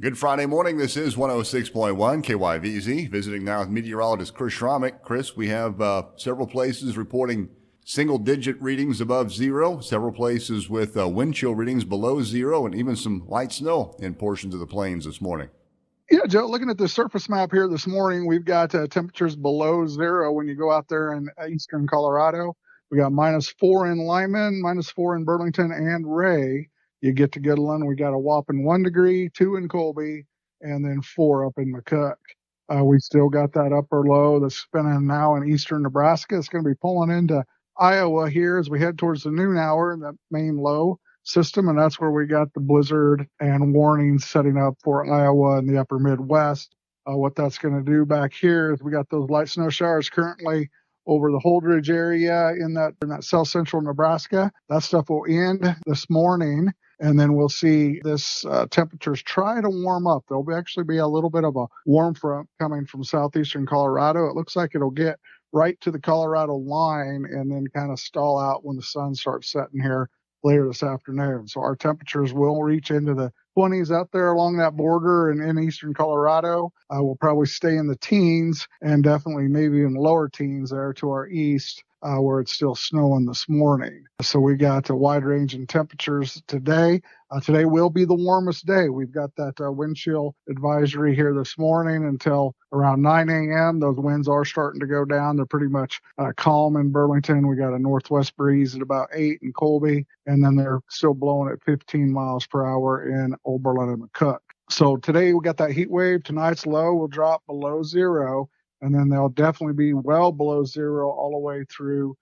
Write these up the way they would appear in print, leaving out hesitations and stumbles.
Good Friday morning. This is 106.1 KYVZ. Visiting now with meteorologist Chris Sramek. Chris, we have several places reporting single-digit readings above zero, several places with wind chill readings below zero, and even some light snow in portions of the plains this morning. Yeah, Joe, looking at the surface map here this morning, we've got temperatures below zero when you go out there in eastern Colorado. We got -4 in Lyman, -4 in Burlington and Ray. You get to Goodland, we got a whopping 1 degree, 2 in Colby, and then 4 up in McCook. We still got that upper low that's spinning now in eastern Nebraska. It's going to be pulling into Iowa here as we head towards the noon hour in that main low system, and that's where we got the blizzard and warnings setting up for Iowa and the upper Midwest. What that's going to do back here is we got those light snow showers currently over the Holdridge area in that south central Nebraska. That stuff will end this morning, and then we'll see this temperatures try to warm up. There'll actually be a little bit of a warm front coming from southeastern Colorado. It looks like it'll get right to the Colorado line and then kind of stall out when the sun starts setting here later this afternoon. So our temperatures will reach into the 20s out there along that border and in eastern Colorado. We'll probably stay in the teens and definitely maybe even lower teens there to our east where it's still snowing this morning. So we got a wide range in temperatures today. Today will be the warmest day. We've got that wind chill advisory here this morning until around 9 a.m. Those winds are starting to go down. They're pretty much calm in Burlington. We got a northwest breeze at about 8 in Colby, and then they're still blowing at 15 miles per hour in Oberlin and McCook. So today we got that heat wave. Tonight's low will drop below zero, and then they'll definitely be well below zero all the way through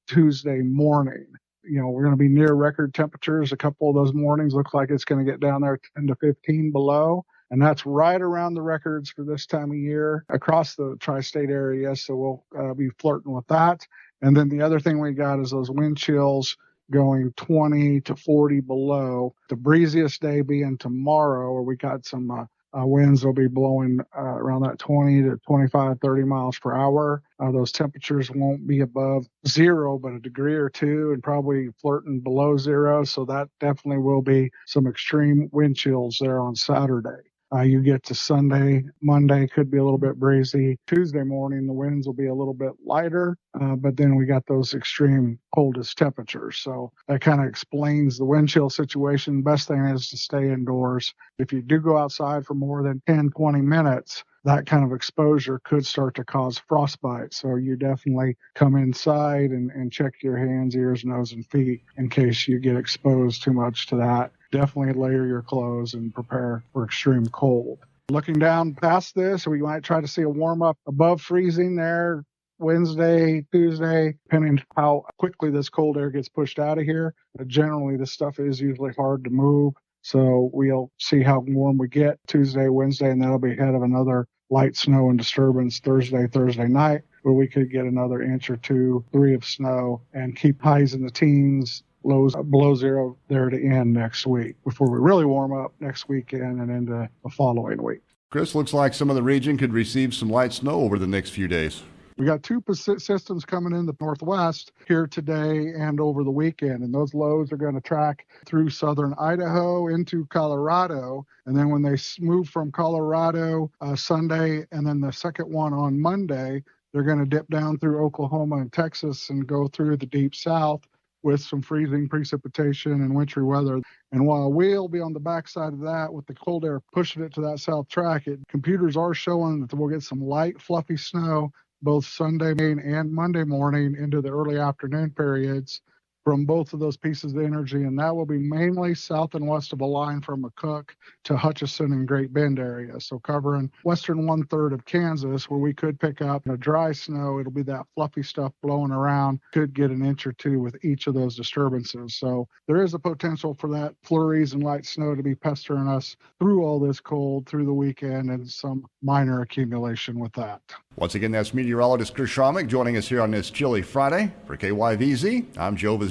Tuesday morning. You know, we're going to be near record temperatures. A couple of those mornings look like it's going to get down there 10 to 15 below. And that's right around the records for this time of year across the tri-state area. So we'll be flirting with that. And then the other thing we got is those wind chills going 20 to 40 below. The breeziest day being tomorrow, where we got some winds will be blowing around that 20 to 25, 30 miles per hour. Those temperatures won't be above zero, but a degree or two, and probably flirting below zero. So that definitely will be some extreme wind chills there on Saturday. You get to Sunday, Monday could be a little bit breezy. Tuesday morning, the winds will be a little bit lighter, but then we got those extreme coldest temperatures. So that kind of explains the wind chill situation. Best thing is to stay indoors. If you do go outside for more than 10, 20 minutes, that kind of exposure could start to cause frostbite. So you definitely come inside and check your hands, ears, nose, and feet in case you get exposed too much to that. Definitely layer your clothes and prepare for extreme cold. Looking down past this, we might try to see a warm up above freezing there Wednesday, Tuesday, depending how quickly this cold air gets pushed out of here. But generally, this stuff is usually hard to move. So we'll see how warm we get Tuesday, Wednesday, and that'll be ahead of another light snow and disturbance Thursday night, where we could get another inch or 2, 3 of snow and keep highs in the teens, lows below zero there to end next week before we really warm up next weekend and into the following week. Chris, looks like some of the region could receive some light snow over the next few days. We got 2 systems coming in the northwest here today and over the weekend, and those lows are going to track through southern Idaho into Colorado. And then when they move from Colorado Sunday and then the second one on Monday, they're going to dip down through Oklahoma and Texas and go through the deep south with some freezing precipitation and wintry weather. And while we'll be on the backside of that with the cold air pushing it to that south track, computers are showing that we'll get some light, fluffy snow both Sunday and Monday morning into the early afternoon periods from both of those pieces of energy, and that will be mainly south and west of a line from McCook to Hutchinson and Great Bend area. So covering western 1/3 of Kansas, where we could pick up dry snow. It'll be that fluffy stuff blowing around. Could get an inch or 2 with each of those disturbances. So there is a potential for that flurries and light snow to be pestering us through all this cold through the weekend, and some minor accumulation with that. Once again, that's meteorologist Chris Sramek joining us here on this chilly Friday. For KYVZ, I'm Joe Vyzourek.